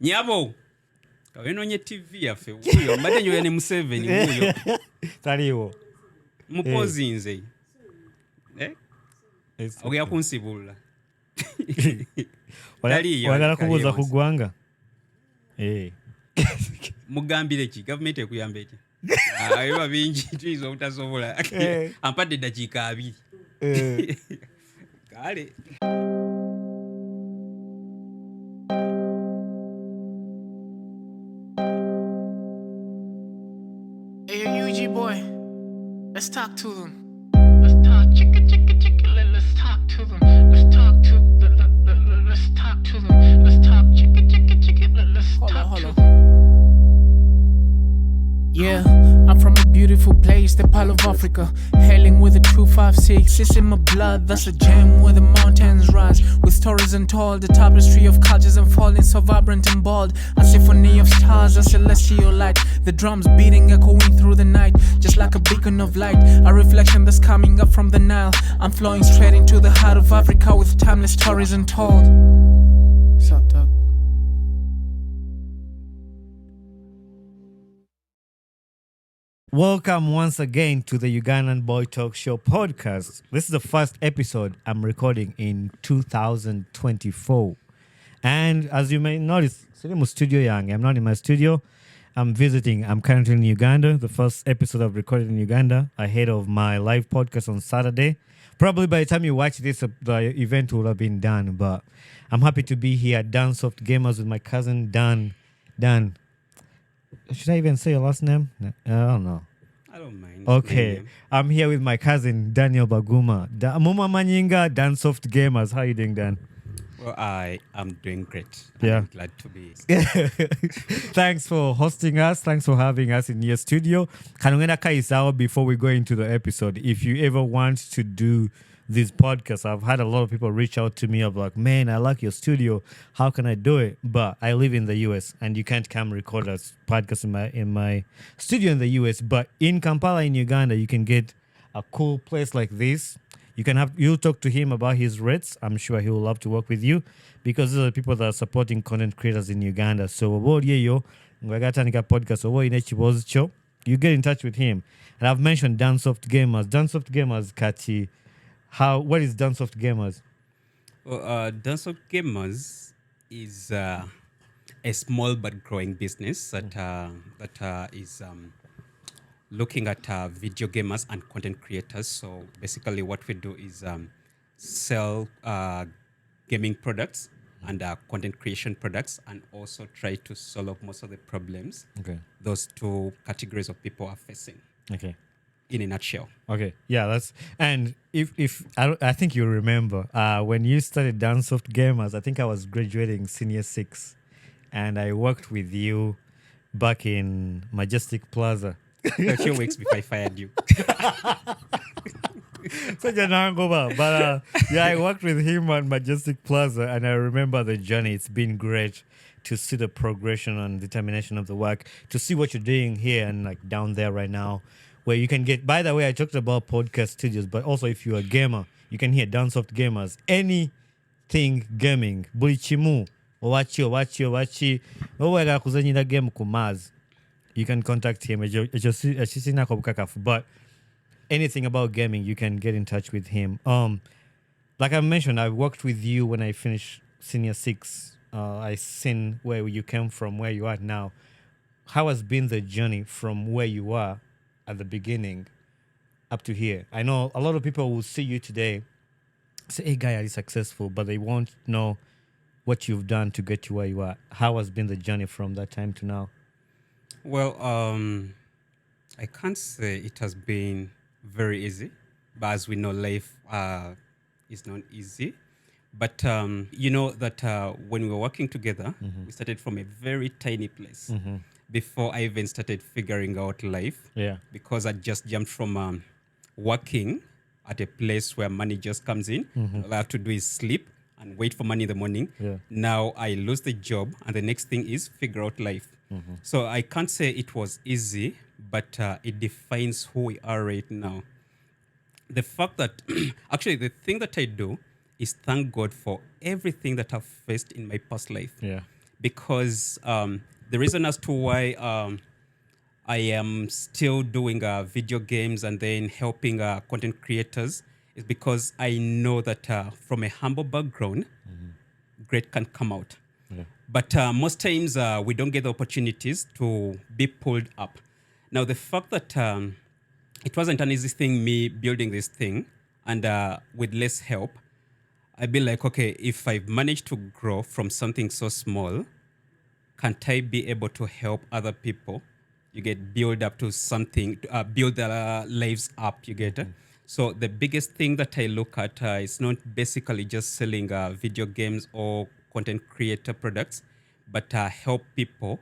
Nyabo. Kawenonye TV yaffe wuyo mbadde nyoya ne Museveni wuyo. Taliwo. Mupozi nze. Ogya kunsibulula. Wala kubuza ku ggwanga. Mugambire ki? Government ekuyamba eki? Ayo bingi tuizo utasobola. Ampadde dakiika 2. Kale. Let's talk to them. Let's talk chicka. Let's talk to them. Let's talk to let's talk to them. Let's talk chicka. Let's talk to them. Yeah, I'm from a beautiful place, the Pearl of Africa. Hailing with a 256, it's in my blood. That's a gem where the mountains rise, with stories untold. The tapestry of cultures unfolding, so vibrant and bold. A symphony of stars, a celestial light. The drums beating, echoing through the night, just like a beacon of light. A reflection that's coming up from the Nile. I'm flowing straight into the heart of Africa with timeless stories untold. What's up, dog? Welcome once again to the Ugandan Boy Talk Show podcast. This is the first episode I'm recording in 2024. And as you may notice, I'm studio young. I'm not in my studio. I'm visiting. I'm currently in Uganda. The first episode I've recorded in Uganda ahead of my live podcast on Saturday. Probably by the time you watch this, the event will have been done. But I'm happy to be here at Dansoft Gamers with my cousin Dan. Should I even say your last name? I don't know. I don't mind. Okay. I'm here with my cousin, Daniel Baguma. Muma Manyinga, Dansoft Gamers. How are you doing, Dan? Well, I am doing great. Yeah. I'm glad to be. Thanks for hosting us. Thanks for having us in your studio. Kanungena Kaisao, before we go into the episode, if you ever want to do this podcast, I've had a lot of people reach out to me of like, man, I like your studio. How can I do it? But I live in the US and you can't come record a podcast in my studio in the US. But in Kampala, in Uganda, you can get a cool place like this. You'll talk to him about his rates. I'm sure he will love to work with you because these are the people that are supporting content creators in Uganda. So podcast, you get in touch with him. And I've mentioned Dansoft Gamers. Dansoft Gamers, Kati. What is Dansoft Gamers? Well, Dansoft Gamers is a small but growing business that is looking at video gamers and content creators. So basically what we do is sell gaming products and content creation products, and also try to solve most of the problems those two categories of people are facing. Okay. In a nutshell. Okay. Yeah, and if I think you remember when you started Dansoft Gamers, I think I was graduating senior 6 and I worked with you back in Majestic Plaza. A few weeks before I fired you. Such an hangover. But yeah, I worked with him on Majestic Plaza and I remember the journey. It's been great to see the progression and determination of the work, to see what you're doing here and like down there right now, where you can get, by the way, I talked about podcast studios, but also if you're a gamer, you can hear Dansoft Gamers, anything gaming, bulichimu, owachi, owega kuzanyira game kumaz. You can contact him. But anything about gaming, you can get in touch with him. Like I mentioned, I worked with you when I finished senior 6. I seen where you came from, where you are now. How has been the journey from where you are at the beginning up to here? I know a lot of people will see you today, say, hey, guy, are you successful? But they won't know what you've done to get to where you are. How has been the journey from that time to now? Well, I can't say it has been very easy, but as we know, life is not easy. But you know that when we were working together, we started from a very tiny place. Before I even started figuring out life. Yeah. Because I just jumped from working at a place where money just comes in. All I have to do is sleep and wait for money in the morning. Yeah. Now I lose the job and the next thing is figure out life. So I can't say it was easy, but it defines who we are right now. The fact that, actually the thing that I do is thank God for everything that I've faced in my past life. Yeah. because the reason as to why I am still doing video games and then helping content creators is because I know that from a humble background, great can come out. Yeah. But most times we don't get the opportunities to be pulled up. Now, the fact that it wasn't an easy thing, me building this thing, and with less help, I'd be like, okay, if I've managed to grow from something so small, can't I be able to help other people? You get build up to something, build their lives up, you get it? So the biggest thing that I look at is not basically just selling video games or content creator products, but help people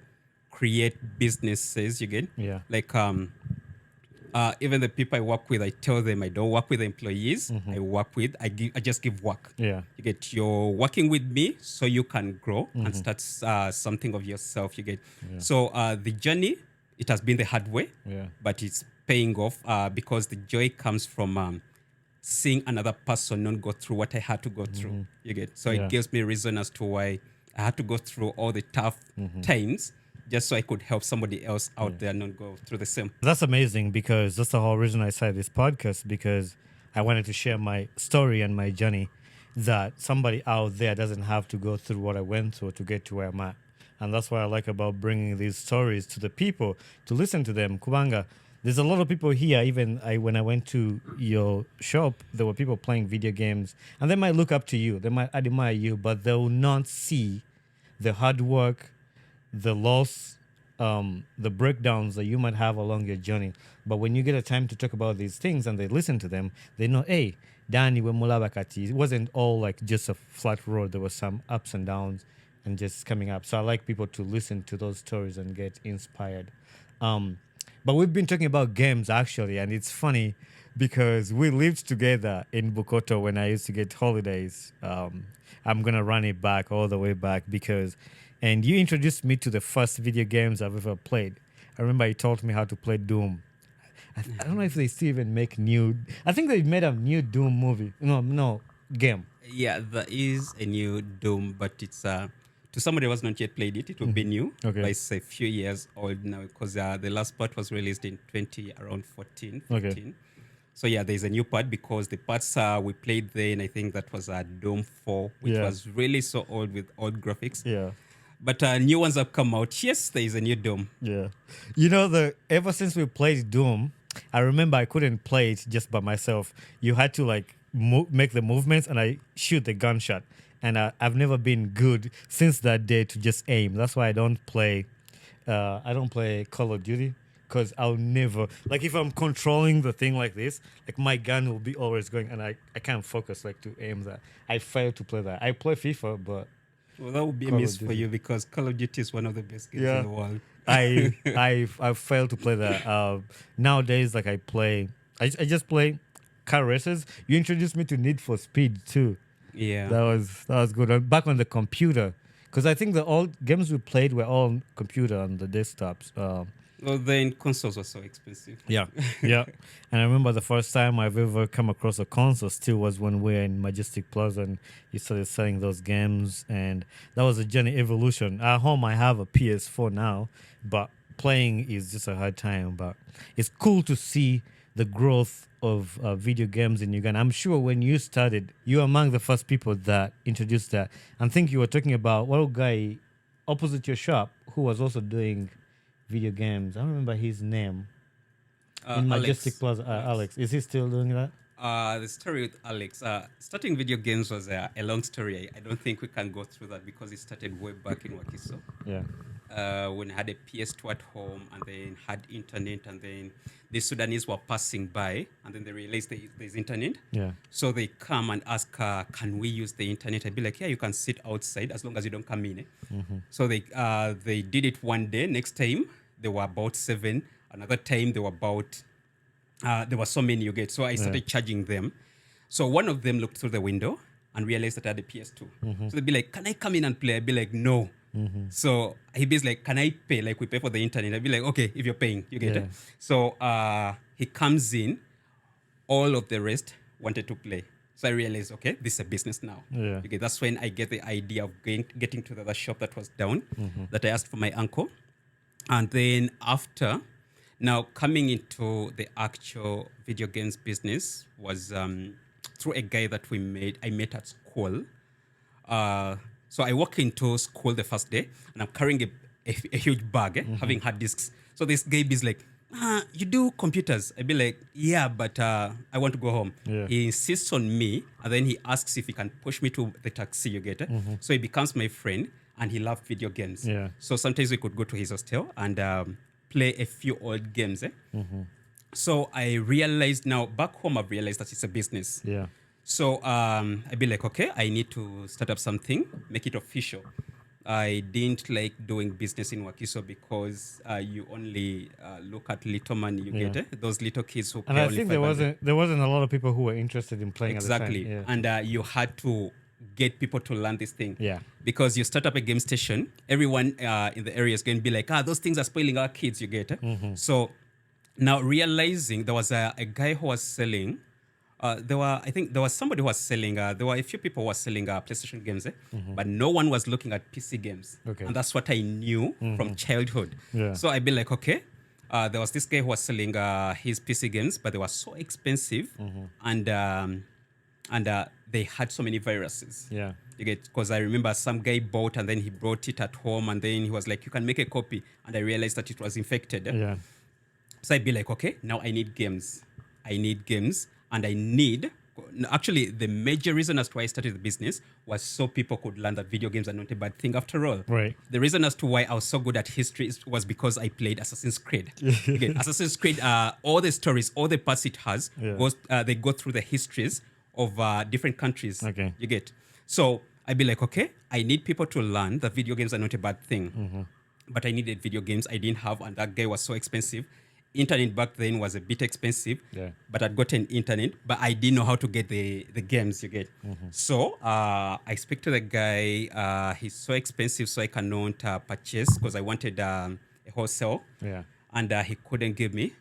create businesses, you get? Yeah. Like even the people I work with, I tell them I don't work with employees. I just give work. Yeah. You get, you're working with me so you can grow and start something of yourself. You get, so the journey, it has been the hard way, but it's paying off because the joy comes from seeing another person not go through what I had to go through. You get, so it gives me a reason as to why I had to go through all the tough times just so I could help somebody else out there not go through the same. That's amazing, because that's the whole reason I started this podcast, because I wanted to share my story and my journey, that somebody out there doesn't have to go through what I went through to get to where I'm at. And that's what I like about bringing these stories to the people, to listen to them. Kubanga, there's a lot of people here. Even when I went to your shop, there were people playing video games, and they might look up to you, they might admire you, but they will not see the hard work, the loss, the breakdowns that you might have along your journey. But when you get a time to talk about these things and they listen to them, they know, hey, Danny Wemulabakati, it wasn't all like just a flat road. There were some ups and downs and just coming up. So I like people to listen to those stories and get inspired. But we've been talking about games actually, and it's funny because we lived together in Bukoto when I used to get holidays. I'm going to run it back all the way back and you introduced me to the first video games I've ever played. I remember you taught me how to play Doom. I don't know if they still even make I think they made a new Doom movie. No, game. Yeah, there is a new Doom, but it's to somebody who has not yet played it, it will be new. Okay. But it's a few years old now because the last part was released in around 14, 15. Okay. So yeah, there's a new part because the parts we played then, I think that was Doom 4, which was really so old with old graphics. Yeah. But new ones have come out. Yes, there is a new Doom. Yeah. Ever since we played Doom, I remember I couldn't play it just by myself. You had to like make the movements and I shoot the gunshot. And I've never been good since that day to just aim. That's why I don't play Call of Duty, because I'll never, like if I'm controlling the thing like this, like my gun will be always going and I can't focus like to aim that. I fail to play that. I play FIFA, but well, that would be a miss for you because Call of Duty is one of the best games in the world. I failed to play that. Nowadays, like I just play car races. You introduced me to Need for Speed too. Yeah, that was good. Back on the computer, because I think the old games we played were all on computer on the desktops. Well, then consoles were so expensive. Yeah. And I remember the first time I've ever come across a console still was when we were in Majestic Plaza and you started selling those games. And that was a journey evolution. At home, I have a PS4 now, but playing is just a hard time. But it's cool to see the growth of video games in Uganda. I'm sure when you started, you were among the first people that introduced that. I think you were talking about one guy opposite your shop who was also doing video games. I don't remember his name. In Majestic Plaza, Alex. Is he still doing that? The story with Alex, starting video games was a long story. I don't think we can go through that because it started way back in Wakiso. Yeah. When I had a PS2 at home and then had internet, and then the Sudanese were passing by and then they realized there's internet. Yeah. So they come and ask, can we use the internet? I'd be like, yeah, you can sit outside as long as you don't come in. So they did it one day. Next time, there were about 7. Another time, there were so many you get. So I started charging them. So one of them looked through the window and realized that I had a PS2. So they'd be like, can I come in and play? I'd be like, no. So he'd be like, can I pay? Like we pay for the internet. I'd be like, okay, if you're paying, you get it. So he comes in. All of the rest wanted to play. So I realized, okay, this is a business now. Yeah. Okay, that's when I get the idea of getting to the other shop that was down, that I asked for my uncle. And then after, now coming into the actual video games business was through a guy that I met at school. So I walk into school the first day and I'm carrying a huge bag, having hard disks. So this guy is like, you do computers? I'd be like, yeah, but I want to go home. Yeah. He insists on me, and then he asks if he can push me to the taxi, you get it? So he becomes my friend, and he loved video games. Yeah. So sometimes we could go to his hostel and play a few old games. So I realized now, back home, I've realized that it's a business. Yeah. So I'd be like, okay, I need to start up something, make it official. I didn't like doing business in Wakiso because you only look at little money, you get it? Those little kids who And pay I only think 500. there wasn't a lot of people who were interested in playing Exactly. at the time. And you had to get people to learn this thing. Yeah. Because you start up a game station, everyone in the area is going to be like, those things are spoiling our kids, you get it? So now realizing there was a guy who was selling, there was somebody who was selling, there were a few people who were selling PlayStation games, but no one was looking at PC games. Okay. And that's what I knew from childhood. Yeah. So I'd be like, okay, there was this guy who was selling his PC games, but they were so expensive and they had so many viruses. Yeah. You get, because I remember some guy bought and then he brought it at home and then he was like, you can make a copy. And I realized that it was infected. Yeah. So I'd be like, okay, now I need games. And I need, actually, the major reason as to why I started the business was so people could learn that video games are not a bad thing after all. Right. The reason as to why I was so good at history was because I played Assassin's Creed. Okay, Assassin's Creed, all the stories, all the parts it has, they go through the histories of different countries. Okay. You get. So I'd be like, okay, I need people to learn that video games are not a bad thing. But I needed video games I didn't have, and that guy was so expensive. Internet back then was a bit expensive, but I'd gotten internet, but I didn't know how to get the games, you get. So I speak to the guy, he's so expensive, so I cannot purchase because I wanted a wholesale, and he couldn't give me.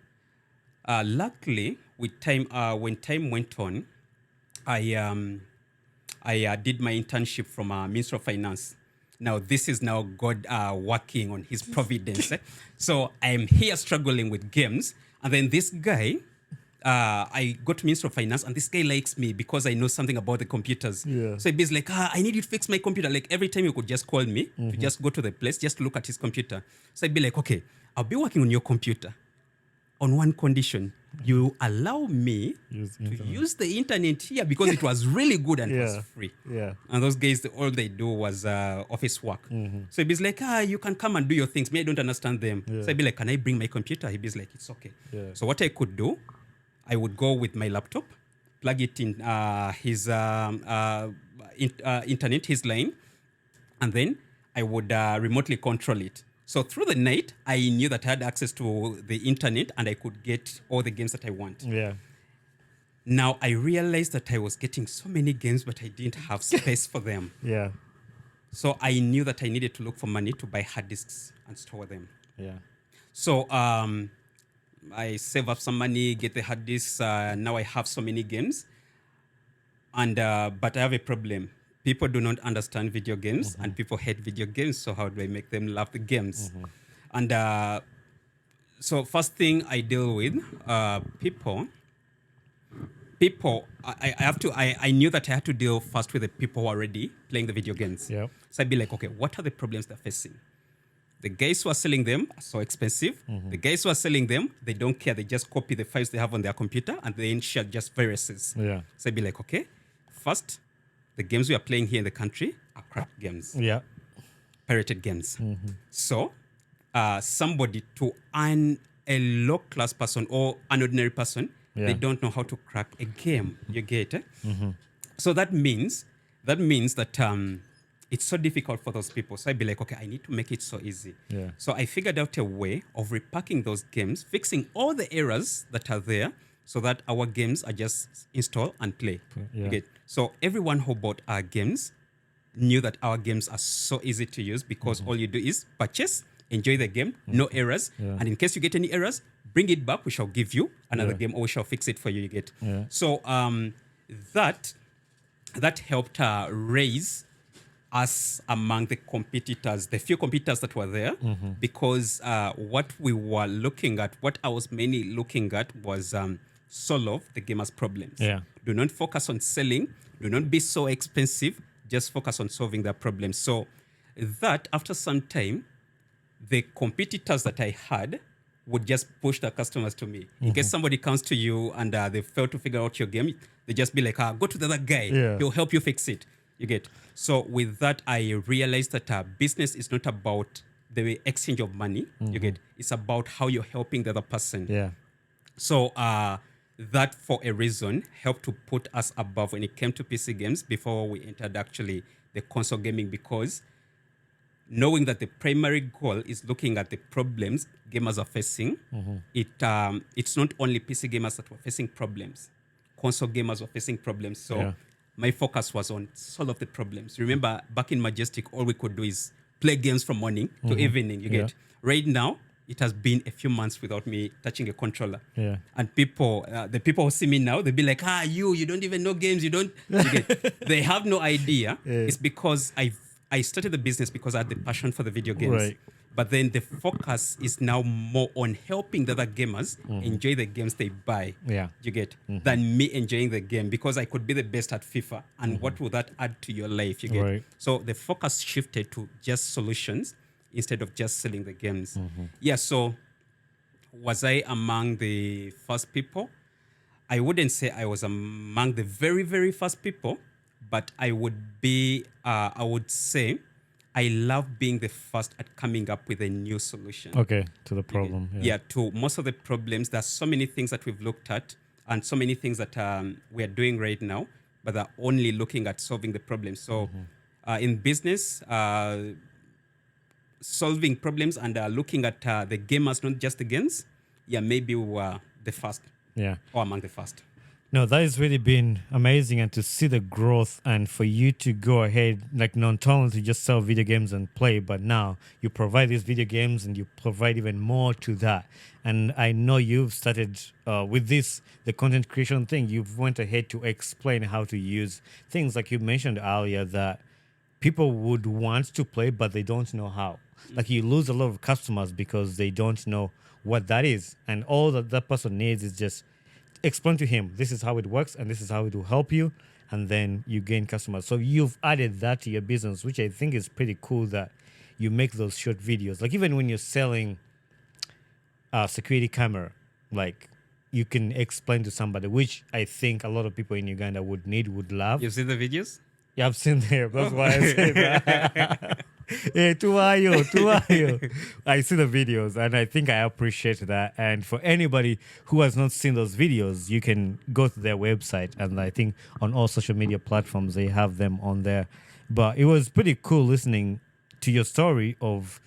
Luckily, with time, when time went on, I did my internship from Ministry of Finance. Now, this is now God working on his providence. So I'm here struggling with games. And then this guy, I go to Ministry of Finance, and this guy likes me because I know something about the computers. Yeah. So he's like, I need you to fix my computer. Like every time you could just call me to just go to the place, just to look at his computer. So I'd be like, okay, I'll be working on your computer on one condition. You allow me to use the internet here because it was really good and it was free. Yeah. And those guys, all they do was office work. So he'd be like, you can come and do your things. Me, I don't understand them. So I'd be like, can I bring my computer? He'd be like, it's okay. Yeah. So what I could do, I would go with my laptop, plug it in his internet, his line, and then I would remotely control it. So through the night, I knew that I had access to the internet and I could get all the games that I want. Yeah. Now, I realized that I was getting so many games, but I didn't have space for them. Yeah. So I knew that I needed to look for money to buy hard disks and store them. Yeah. So I save up some money, get the hard disks. Now I have so many games. And but I have a problem. People do not understand video games and people hate video games. So how do I make them love the games? And so first thing I deal with, people, I knew that I had to deal first with the people who are already playing the video games. Yep. So I'd be like, okay, what are the problems they're facing? The guys who are selling them are so expensive. The guys who are selling them, they don't care. They just copy the files they have on their computer and then share just viruses. Yeah. So I'd be like, okay, first, the games we are playing here in the country are crap games, Yeah. pirated games. So somebody to a low-class person or an ordinary person, they don't know how to crack a game. You get it? So that means that it's so difficult for those people. So I'd be like, okay, I need to make it so easy. Yeah. So I figured out a way of repacking those games, fixing all the errors that are there so that our games are just install and play. Yeah. Okay. So everyone who bought our games knew that our games are so easy to use because all you do is purchase, enjoy the game, no errors. Yeah. And in case you get any errors, bring it back. We shall give you another game or we shall fix it for you. You get. Yeah. So that that helped raise us among the competitors, the few competitors that were there, because what we were looking at, what I was mainly looking at was solve the gamers' problems. Yeah. Do not focus on selling. Do not be so expensive. Just focus on solving their problems. So that after some time, the competitors that I had would just push their customers to me. In case somebody comes to you and they fail to figure out your game, they just be like, go to the other guy. Yeah. He'll help you fix it. You get. So with that, I realized that business is not about the exchange of money. You get. It's about how you're helping the other person. Yeah. So that, for a reason, helped to put us above when it came to PC games before we entered actually the console gaming, because knowing that the primary goal is looking at the problems gamers are facing, it's not only PC gamers that were facing problems. Console gamers were facing problems. So my focus was on solve the problems. Remember, back in Majestic, all we could do is play games from morning to evening. You get. Right now, it has been a few months without me touching a controller. Yeah. And people, the people who see me now, they'll be like, you don't even know games. You don't. You get. They have no idea. It's because I started the business because I had the passion for the video games. Right. But then the focus is now more on helping the other gamers enjoy the games they buy. Yeah. You get, than me enjoying the game, because I could be the best at FIFA. And what will that add to your life? You get. Right. So the focus shifted to just solutions instead of just selling the games. Yeah. So was I among the first people? I wouldn't say I was among the very, very first people, but I would be, I would say, I love being the first at coming up with a new solution. Okay, to the problem. Yeah, to most of the problems. There's so many things that we've looked at and so many things that we are doing right now, but they're only looking at solving the problem. So in business, solving problems and looking at the gamers, not just the games, maybe we were the first. Yeah. Or among the first. No, that has really been amazing, and to see the growth, and for you to go ahead, like, not only to just sell video games and play, but now you provide these video games and you provide even more to that. And I know you've started with this, the content creation thing. You've went ahead to explain how to use things like you mentioned earlier that people would want to play, but they don't know how. Like, you lose a lot of customers because they don't know what that is. And all that person needs is just explain to him, this is how it works and this is how it will help you, and then you gain customers. So you've added that to your business, which I think is pretty cool, that you make those short videos. Like, even when you're selling a security camera, like, you can explain to somebody, which I think a lot of people in Uganda would love. You've seen the videos? Yeah, I've seen them. That's why I say that. Hey, tuayo. I see the videos, and I think I appreciate that. And for anybody who has not seen those videos, you can go to their website, and I think on all social media platforms they have them on there. But it was pretty cool listening to your story of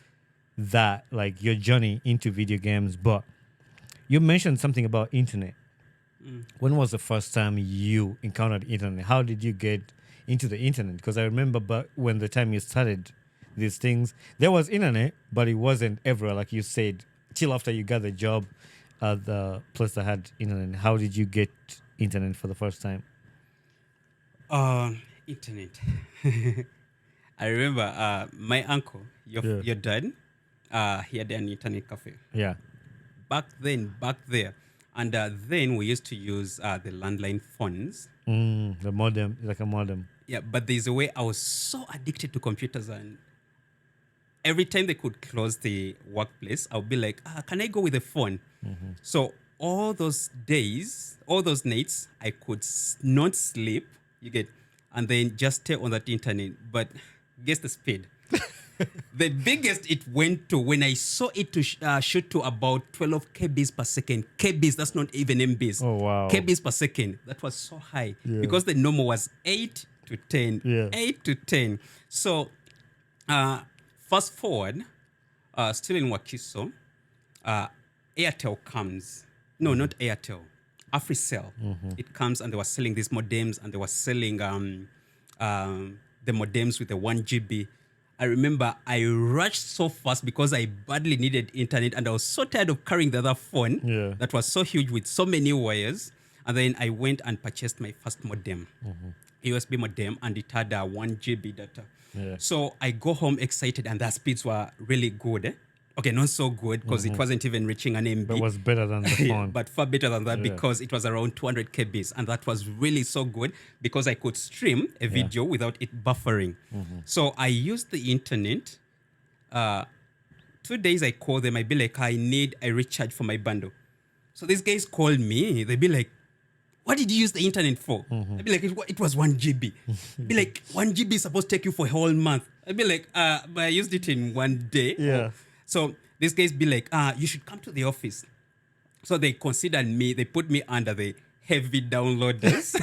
that, like your journey into video games. But you mentioned something about internet. When was the first time you encountered internet? How did you get into the internet? Because I remember when the time you started these things, there was internet, but it wasn't everywhere. Like you said, till after you got the job at the place that had internet. How did you get internet for the first time? Internet. I remember my uncle, your dad, he had an internet cafe. Yeah. Back there. And then we used to use the landline phones. The modem, like a modem. Yeah, but there's a way I was so addicted to computers, and every time they could close the workplace, I would be like, can I go with the phone? So all those days, all those nights, I could not sleep, you get, and then just stay on that internet. But guess the speed. The biggest it went to, when I saw it to shoot to about 12 kbs per second. Kbs, that's not even MBs. Oh, wow. Kbs per second. That was so high because the normal was 8 to 10. Yeah. 8 to 10. So fast forward, still in Wakiso, Airtel comes. No, not Airtel. AfriCell. It comes, and they were selling these modems, and they were selling the modems with the 1 GB. I remember I rushed so fast because I badly needed internet, and I was so tired of carrying the other phone that was so huge with so many wires. And then I went and purchased my first modem. USB modem, and it had 1 GB data. Yeah. So I go home excited, and the speeds were really good. Okay, not so good because it wasn't even reaching an MB. But it was better than the Yeah, phone. but far better than that Yeah. because it was around 200 kbs, and that was really so good because I could stream a video without it buffering. So I used the internet. 2 days I call them, I be like, I need a recharge for my bundle. So these guys call me, they be like, what did you use the internet for? I'd be like, it was 1 GB. Be like, 1 GB is supposed to take you for a whole month. I'd be like, but I used it in 1 day. Yeah. So these guys be like, you should come to the office. So they considered me, they put me under the heavy downloaders.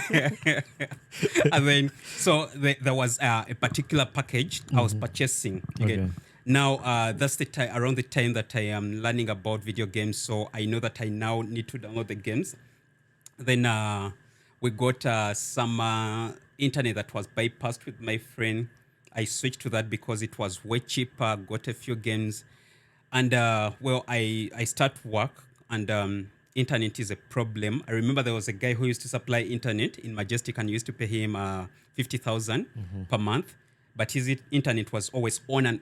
And then, so there was a particular package I was purchasing. Again. Okay. Now, that's the time, around the time that I am learning about video games. So I know that I now need to download the games. Then we got some internet that was bypassed with my friend. I switched to that because it was way cheaper, got a few games. And I start work, and internet is a problem. I remember there was a guy who used to supply internet in Majestic, and used to pay him 50,000 per month. But his internet was always on and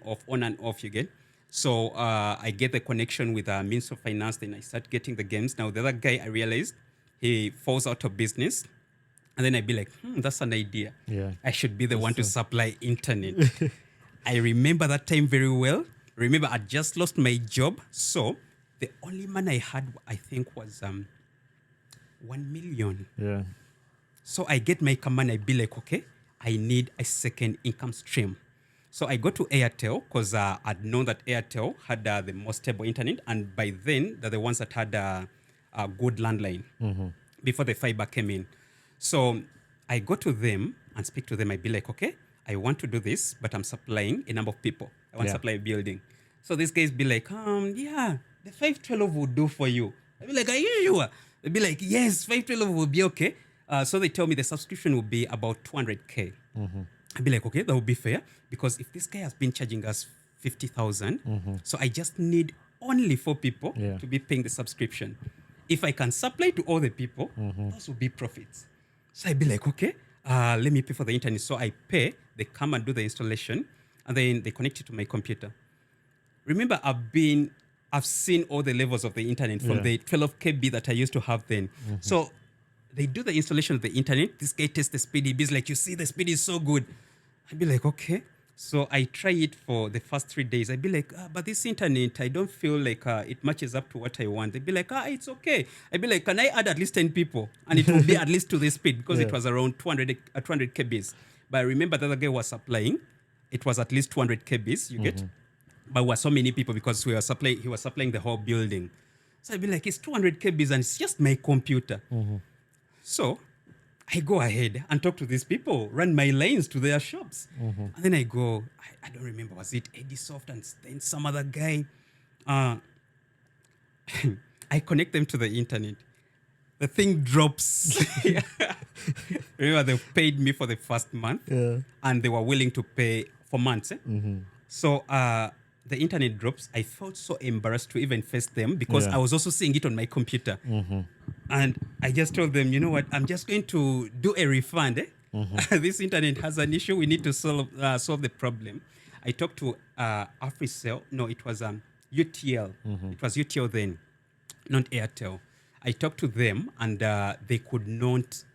off, you get. So I get the connection with Means of Finance, then I start getting the games. Now, the other guy, I realized, he falls out of business. And then I'd be like, that's an idea. Yeah. I should be the one to supply internet. I remember that time very well. Remember, I just lost my job. So the only money I had, I think, was 1 million. Yeah. So I get my command, I be like, okay, I need a second income stream. So I go to Airtel because I'd known that Airtel had the most stable internet. And by then, they're the ones that had a good landline before the fiber came in. So I go to them and speak to them. I be like, okay, I want to do this, but I'm supplying a number of people. I want to supply a building. So these guys be like, yeah, the 512 will do for you. I be like, are you sure? They be like, yes, 512 will be okay. So they tell me the subscription will be about 200K. I'd be like, okay, that would be fair because if this guy has been charging us 50,000, so I just need only 4 people to be paying the subscription. If I can supply to all the people, those will be profits. So I'd be like, okay, let me pay for the internet. So I pay, they come and do the installation, and then they connect it to my computer. Remember, I've seen all the levels of the internet from the 12 KB that I used to have then. So they do the installation of the internet. This guy tests the speed. He's like, you see, the speed is so good. I'd be like, okay. So I try it for the first 3 days. I'd be like, but this internet, I don't feel like it matches up to what I want. They'd be like, it's okay. I'd be like, can I add at least 10 people? And it will be at least to the speed because it was around 200 KBs. But I remember the other guy was supplying. It was at least 200 KBs, you get? But we were so many people because he was supplying the whole building. So I'd be like, it's 200 KBs and it's just my computer. So I go ahead and talk to these people, run my lines to their shops. And then I go, I don't remember, was it Dansoft and then some other guy? I connect them to the internet. The thing drops. Remember, they paid me for the first month and they were willing to pay for months. So the internet drops. I felt so embarrassed to even face them because I was also seeing it on my computer. And I just told them, you know what, I'm just going to do a refund. This internet has an issue. We need to solve the problem. I talked to AfriCell. No, it was UTL. It was UTL then, not Airtel. I talked to them and they could not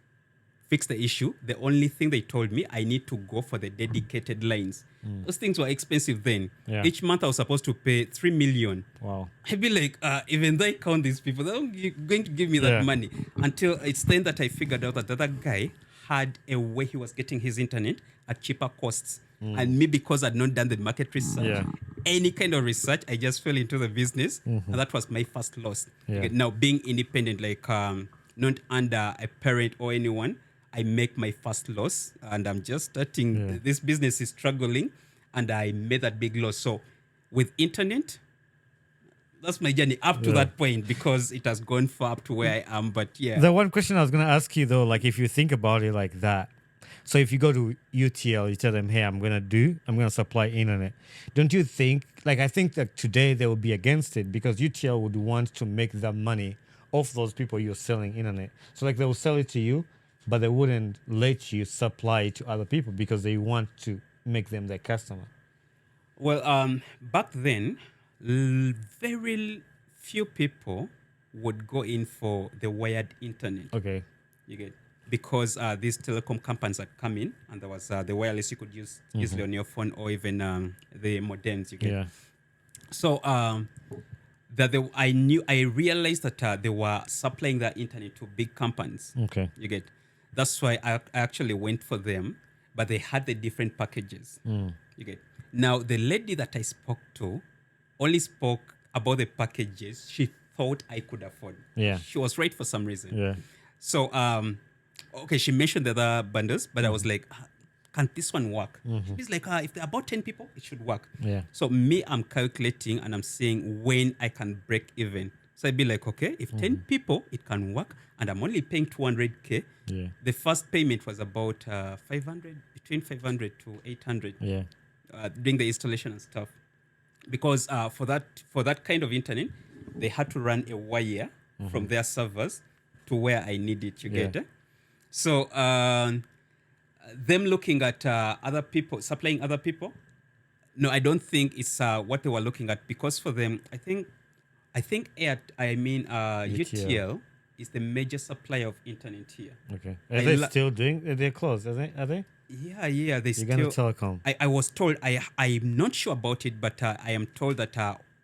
fix the issue. The only thing they told me, I need to go for the dedicated lines. Those things were expensive then. Each month I was supposed to pay 3 million. Wow. I'd be like, even though I count these people, they're going to give me that money. Until it's then that I figured out that the other guy had a way he was getting his internet at cheaper costs. And me, because I'd not done the market research, any kind of research, I just fell into the business. And that was my first loss. Okay, now, being independent, like not under a parent or anyone, I make my first loss. And I'm just starting. This business is struggling. And I made that big loss. So with internet, that's my journey up to that point because it has gone far up to where I am. But The one question I was going to ask you, though, like if you think about it like that, so if you go to UTL, you tell them, hey, I'm going to supply internet. Don't you think, like I think that today they will be against it because UTL would want to make that money off those people you're selling internet. So like they will sell it to you, but they wouldn't let you supply it to other people because they want to make them their customer. Well, back then, very few people would go in for the wired internet. Okay. You get, because these telecom companies had come in, and there was the wireless you could use easily on your phone, or even the modems. You get. Yeah. So I realized that they were supplying the internet to big companies. Okay. You get. That's why I actually went for them, but they had the different packages. You get. Now the lady that I spoke to only spoke about the packages she thought I could afford. Yeah. She was right for some reason. Yeah. So okay, she mentioned the other bundles, but I was like, can this one work? She's like, if there are about 10 people, it should work. Yeah. So me, I'm calculating and I'm saying when I can break even. So I'd be like, okay, if 10 people, it can work, and I'm only paying 200K. Yeah. The first payment was about 500, between 500 to 800. Yeah. Doing the installation and stuff. Because for that kind of internet, they had to run a wire from their servers to where I need it. You get it? So them looking at other people, supplying other people, no, I don't think it's what they were looking at, because for them, I think UTL is the major supplier of internet here. Okay. Are they still doing? They're closed. Are they? Yeah. They Uganda still. Telecom. I was told. I'm not sure about it, but I am told that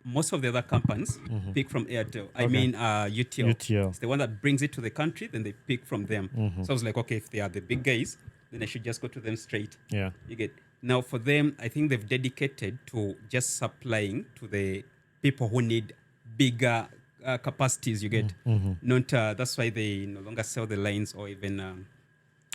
most of the other companies pick from Airtel. I mean UTL. UTL. It's the one that brings it to the country. Then they pick from them. So I was like, okay, if they are the big guys, then I should just go to them straight. Yeah. You get. Now for them, I think they've dedicated to just supplying to the people who need bigger capacities. You get. Not that's why they no longer sell the lines or even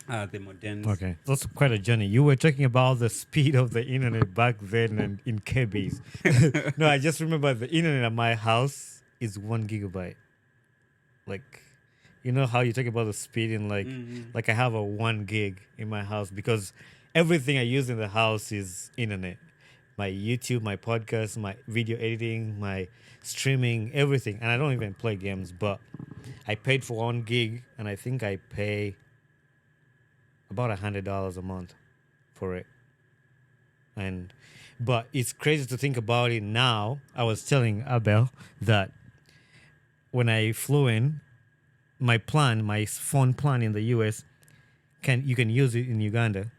the moderns. Okay, that's quite a journey. You were talking about the speed of the internet back then and in KBs. No, I just remember the internet at my house is 1 gigabyte. Like, you know how you talk about the speed in like I have a 1 gig in my house because everything I use in the house is internet. My YouTube, my podcast, my video editing, my streaming, everything. And I don't even play games, but I paid for 1 gig and I think I pay about $100 a month for it. But it's crazy to think about it now. I was telling Abel that when I flew in, my phone plan in the US, you can use it in Uganda,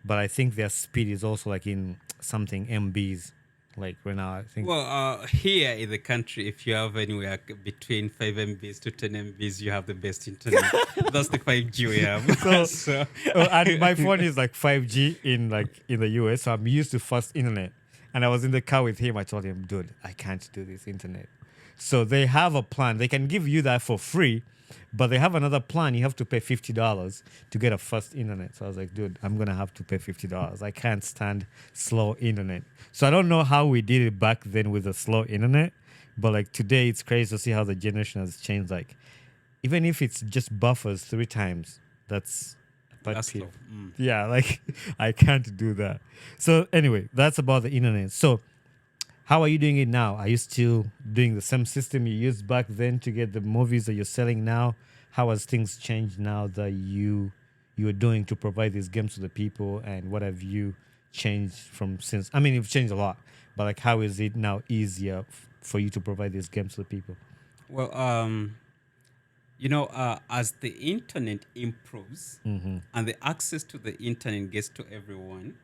but I think their speed is also like in something MBs. Like right now, I think. Well, here in the country, if you have anywhere between 5 MBs to 10 MBs, you have the best internet. That's the 5G we have. So and my phone is like 5G in the US, so I'm used to fast internet. And I was in the car with him. I told him, dude, I can't do this internet. So they have a plan. They can give you that for free, but they have another plan. You have to pay $50 to get a fast internet. So I was like, dude, I'm going to have to pay $50. I can't stand slow internet. So I don't know how we did it back then with the slow internet, but like today it's crazy to see how the generation has changed. Like even if it's just buffers 3 times, that's slow. Yeah, like I can't do that. So anyway, that's about the internet. So how are you doing it now? Are you still doing the same system you used back then to get the movies that you're selling now? How has things changed now that you are doing to provide these games to the people? And what have you changed from since? I mean, you've changed a lot, but like how is it now easier for you to provide these games to the people? Well, as the internet improves and the access to the internet gets to everyone,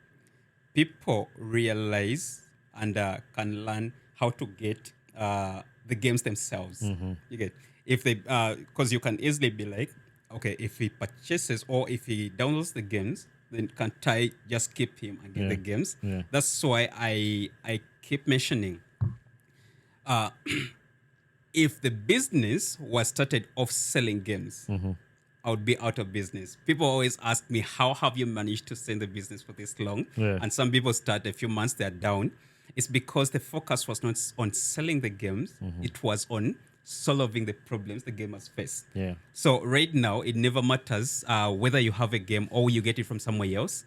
people realize and can learn how to get the games themselves. You get, if they because you can easily be like, okay, if he purchases or if he downloads the games, then can't I just keep him and get the games? Yeah. That's why I keep mentioning. If the business was started off selling games, I would be out of business. People always ask me, how have you managed to stay in the business for this long? Yeah. And some people start a few months, they're down. It's because the focus was not on selling the games. It was on solving the problems the gamers face. Yeah. So right now, it never matters whether you have a game or you get it from somewhere else.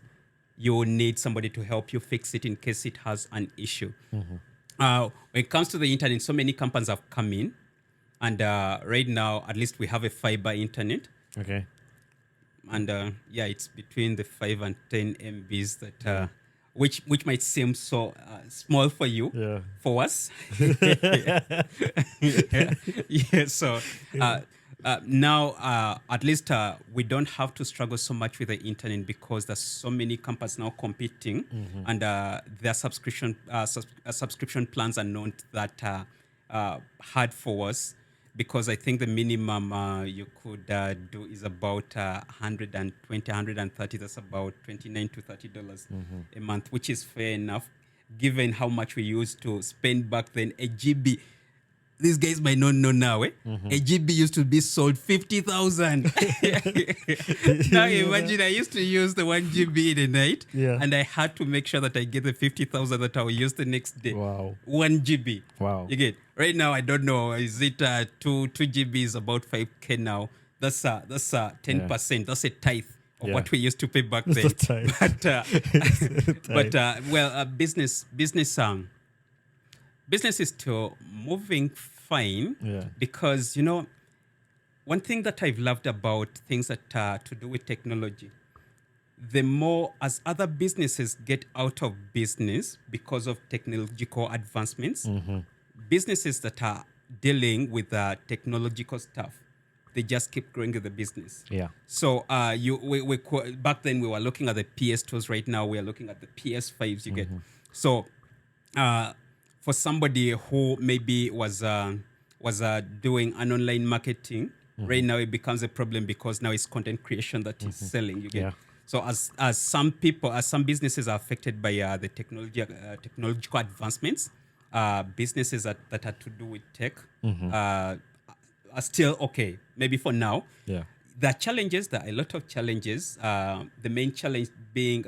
You need somebody to help you fix it in case it has an issue. When it comes to the internet, so many companies have come in. And right now, at least we have a fiber internet. Okay. and yeah, it's between the 5 and 10 MBs that which might seem so small for you. Yeah. For us, yeah. So now, at least we don't have to struggle so much with the internet because there's so many companies now competing, and their subscription plans are not that hard for us. Because I think the minimum you could do is about 120, 130. That's about $29 to $30 a month, which is fair enough, given how much we used to spend back then. A GB, these guys might not know now. A GB used to be sold 50,000. Now imagine I used to use the 1 GB in a night, and I had to make sure that I get the 50,000 that I will use the next day. Wow. 1 GB. Wow. You get. Right now, I don't know. Is it 2 GB is about 5K now? That's 10%. That's a tithe of what we used to pay back then. But business is still moving fine. Because one thing that I've loved about things that to do with technology, the more as other businesses get out of business because of technological advancements, businesses that are dealing with technological stuff, they just keep growing with the business. Yeah. So back then we were looking at the PS2s. Right now we are looking at the PS5s. You get. So for somebody who maybe was doing an online marketing, right now it becomes a problem because now it's content creation that is selling. You get. Yeah. So as some businesses are affected by the technological advancements, businesses that are to do with tech are still okay, maybe for now. Yeah. There are a lot of challenges. The main challenge being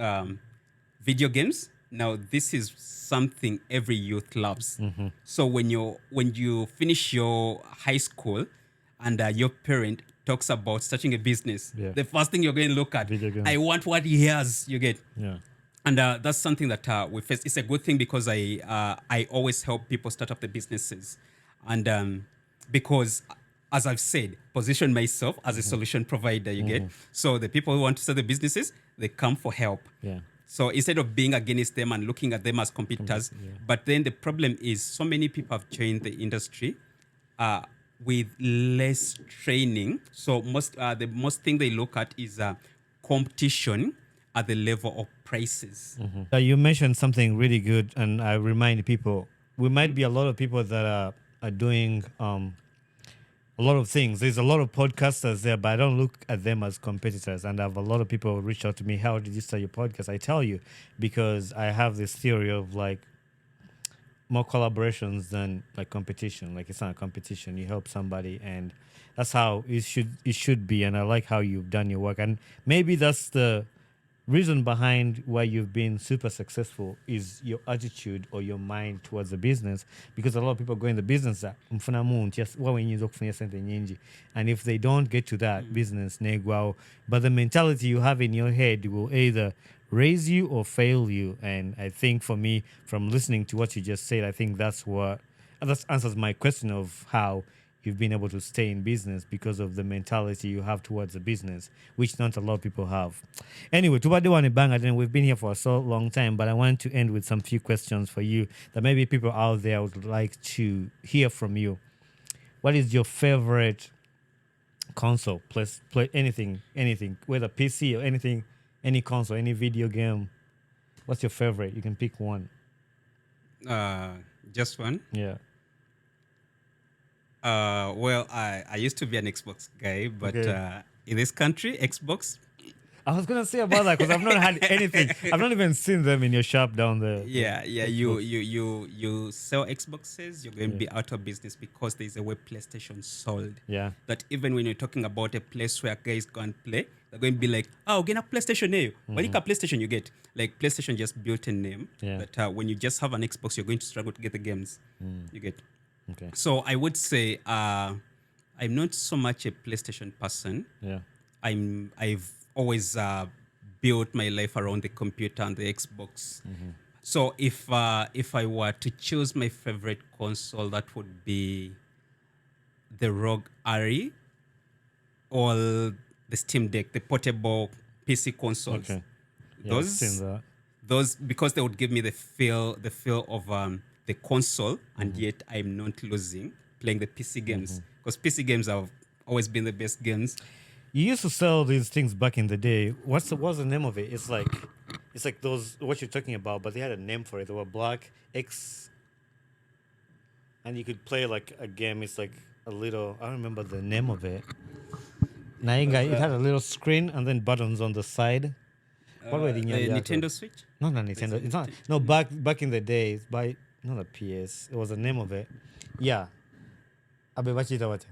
video games. Now, this is something every youth loves. So when you finish your high school and your parent talks about starting a business, the first thing you're going to look at, I want what he has, you get. Yeah. And that's something that we face. It's a good thing because I always help people start up the businesses. And because, as I've said, position myself as a solution provider, you get. So the people who want to start the businesses, they come for help. Yeah. So instead of being against them and looking at them as competitors, but then the problem is so many people have joined the industry with less training. So the most thing they look at is competition at the level of prices. You mentioned something really good, and I remind people, we might be a lot of people that are doing a lot of things. There's a lot of podcasters there, but I don't look at them as competitors. And I have a lot of people reach out to me, how did you start your podcast? I tell you, because I have this theory of like more collaborations than like competition. Like it's not a competition. You help somebody, and that's how it should be. And I like how you've done your work. And maybe that's the reason behind why you've been super successful is your attitude or your mind towards the business, because a lot of people go in the business that and if they don't get to that business, but the mentality you have in your head will either raise you or fail you. And I think for me, from listening to what you just said, I think that answers my question of how you've been able to stay in business because of the mentality you have towards the business, which not a lot of people have. Anyway, we've been here for a so long time, but I want to end with some few questions for you that maybe people out there would like to hear from you. What is your favorite console? Play anything, whether PC or anything, any console, any video game. What's your favorite? You can pick one. Just one? Yeah. Well, I used to be an Xbox guy, but in this country, Xbox. I was gonna say about that because I've not had anything. I've not even seen them in your shop down there. Yeah. You sell Xboxes, you're going to be out of business because there's a way PlayStation sold. Yeah. That even when you're talking about a place where guys go and play, they're going to be like, "Oh, get a PlayStation name." When you get PlayStation, you get like PlayStation just built a name. Yeah. That when you just have an Xbox, you're going to struggle to get the games. You get. Okay. So I would say I'm not so much a PlayStation person. Yeah. I've always built my life around the computer and the Xbox. So if I were to choose my favorite console, that would be the ROG Ari or the Steam Deck, the portable PC consoles. Okay. Yeah, I've seen Those that. those because they would give me the feel of the console, and yet I'm not losing playing the PC games, because PC games have always been the best games. You used to sell these things back in the day. What's the name of it? It's like those what you're talking about, but they had a name for it. They were black X, and you could play like a game. It's like a little. I don't remember the name of it. Nainga, it had a little screen and then buttons on the side. What were The the Nintendo Switch. No, Nintendo. It's not. No, back in the days, by not a PS. It was the name of it. Yeah. Abe bachita what?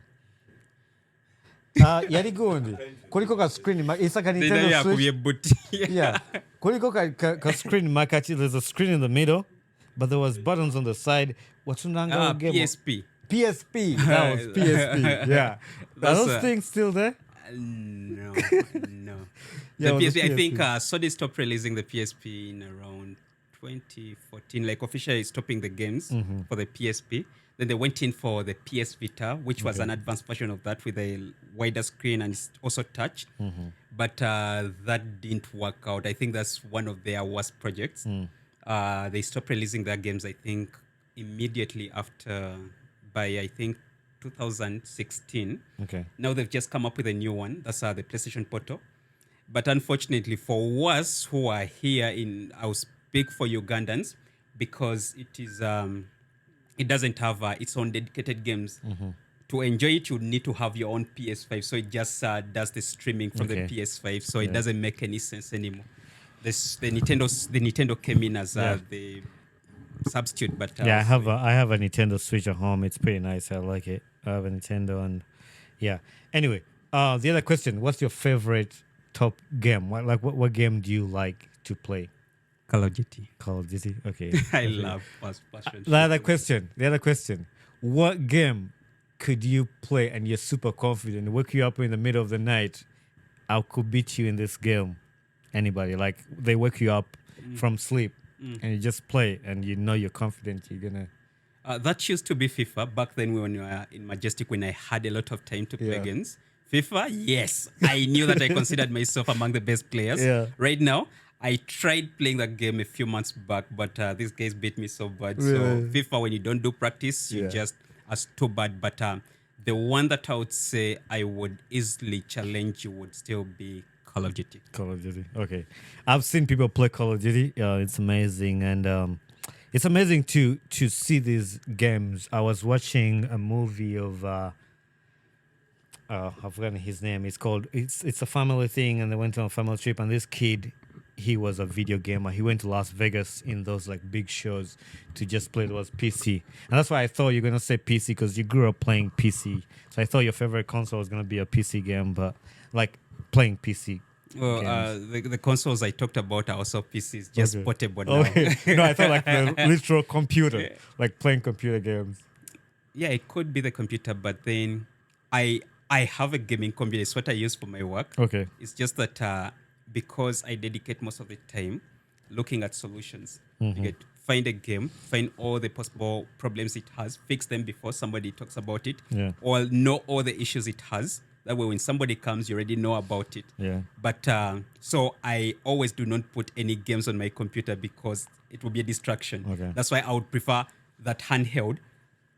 Yari gundi. Kuliko ka screen. It's like a Nintendo Switch. Yeah. Kuliko ka screen makati. There's a screen in the middle, but there was buttons on the side. What's unanga game? PSP. PSP. That was PSP. Yeah. Are those things still there? No, no. Yeah, The it was PSP, I think PSP. Sony stopped releasing the PSP in around 2014, like officially stopping the games for the PSP. Then they went in for the PS Vita, which was an advanced version of that with a wider screen and also touch. But that didn't work out. I think that's one of their worst projects. They stopped releasing their games, I think, immediately after, by I think 2016. Okay. Now they've just come up with a new one. That's the PlayStation Portal. But unfortunately, for us who are here I'll speak for Ugandans, because it doesn't have its own dedicated games. To enjoy it, you need to have your own PS5. So it just does the streaming from the PS5. So it doesn't make any sense anymore. The Nintendo came in as the substitute. But Yeah, I have a Nintendo Switch at home. It's pretty nice. I like it. I have a Nintendo, and yeah. Anyway, the other question: what's your favorite top game? What game do you like to play? Call of Duty. Call of Duty. Okay. I love first-person. The other question: what game could you play and you're super confident? Wake you up in the middle of the night. I could beat you in this game. Anybody? Like they wake you up from sleep and you just play, and you know you're confident you're gonna. That used to be FIFA back then when we were in Majestic, when I had a lot of time to play games. FIFA, yes. I knew that I considered myself among the best players. Yeah. Right now, I tried playing that game a few months back, but these guys beat me so bad. Really? So FIFA, when you don't do practice, you just are too bad. But the one that I would say I would easily challenge you would still be Call of Duty. Call of Duty. Okay. I've seen people play Call of Duty. It's amazing. And it's amazing to see these games. I was watching a movie of I've forgotten his name. It's a family thing, and they went on a family trip, and this kid, he was a video gamer. He went to Las Vegas in those like big shows to just play. It was PC. And that's why I thought you're gonna say PC, because you grew up playing PC. So I thought your favorite console was gonna be a PC game, but like playing PC. Well, the consoles I talked about are also PCs, just portable now. Okay. No, I thought like the literal computer, like playing computer games. Yeah, it could be the computer, but then I have a gaming computer. It's what I use for my work. Okay. It's just that because I dedicate most of the time looking at solutions. You find a game, find all the possible problems it has, fix them before somebody talks about it, or know all the issues it has. That way, when somebody comes, you already know about it. Yeah. But so I always do not put any games on my computer because it will be a distraction. Okay. That's why I would prefer that handheld.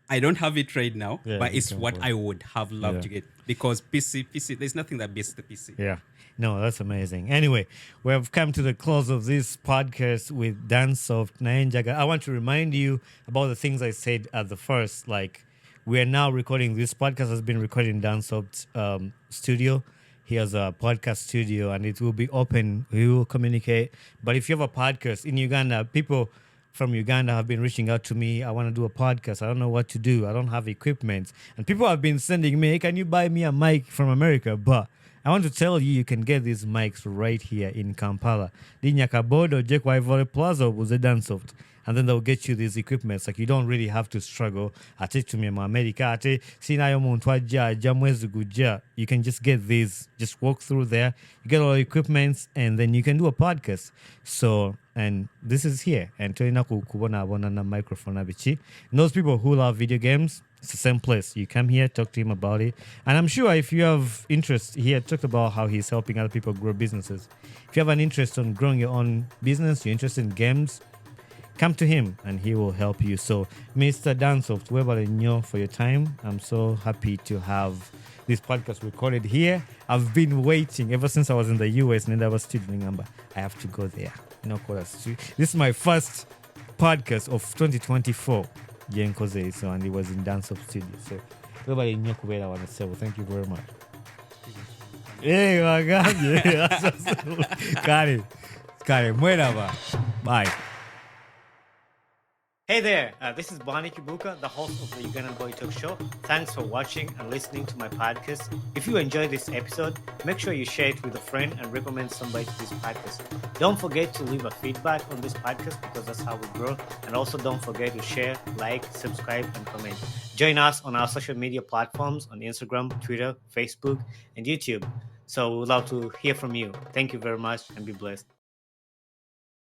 I don't have it right now, but it's what I would have loved to get, because PC, there's nothing that beats the PC. Yeah. No, that's amazing. Anyway, we have come to the close of this podcast with Dansoft Nainjaga. I want to remind you about the things I said at the first. Like, we are now recording. This podcast has been recorded in Dansoft studio. He has a podcast studio, and it will be open. We will communicate. But if you have a podcast in Uganda, people from Uganda have been reaching out to me. I want to do a podcast. I don't know what to do. I don't have equipment. And people have been sending me, hey, can you buy me a mic from America? But I want to tell you, you can get these mics right here in Kampala. Dinyakabodo, Jekwa Ivory Plaza, Buze Dansoft. And then they'll get you these equipments. Like, you don't really have to struggle. Ate to me America. Ate sinayo muntwaja jamwezi guja. You can just get these. Just walk through there. You get all the equipments, and then you can do a podcast. So, and this is here. And Toina kubona na microphone abichi. And those people who love video games, It's the same place. You come here, talk to him about it. And I'm sure if you have interest, he had talked about how he's helping other people grow businesses. If you have an interest on growing your own business, you're interested in games, come to him and he will help you. So, Mr. Dansoft, we're for your time. I'm so happy to have this podcast recorded here. I've been waiting ever since I was in the US and I was studying number. I have to go there. This is my first podcast of 2024. So, and it was in Dansoft Studio. So, everybody in Kubera want to say, well, thank you very much. Hey, my God. Got it. Bye. Hey there, this is Bonnie Kibuka, the host of the Ugandan Boy Talk Show. Thanks for watching and listening to my podcast. If you enjoyed this episode, make sure you share it with a friend and recommend somebody to this podcast. Don't forget to leave a feedback on this podcast because that's how we grow. And also don't forget to share, like, subscribe, and comment. Join us on our social media platforms on Instagram, Twitter, Facebook, and YouTube. So we'd love to hear from you. Thank you very much and be blessed.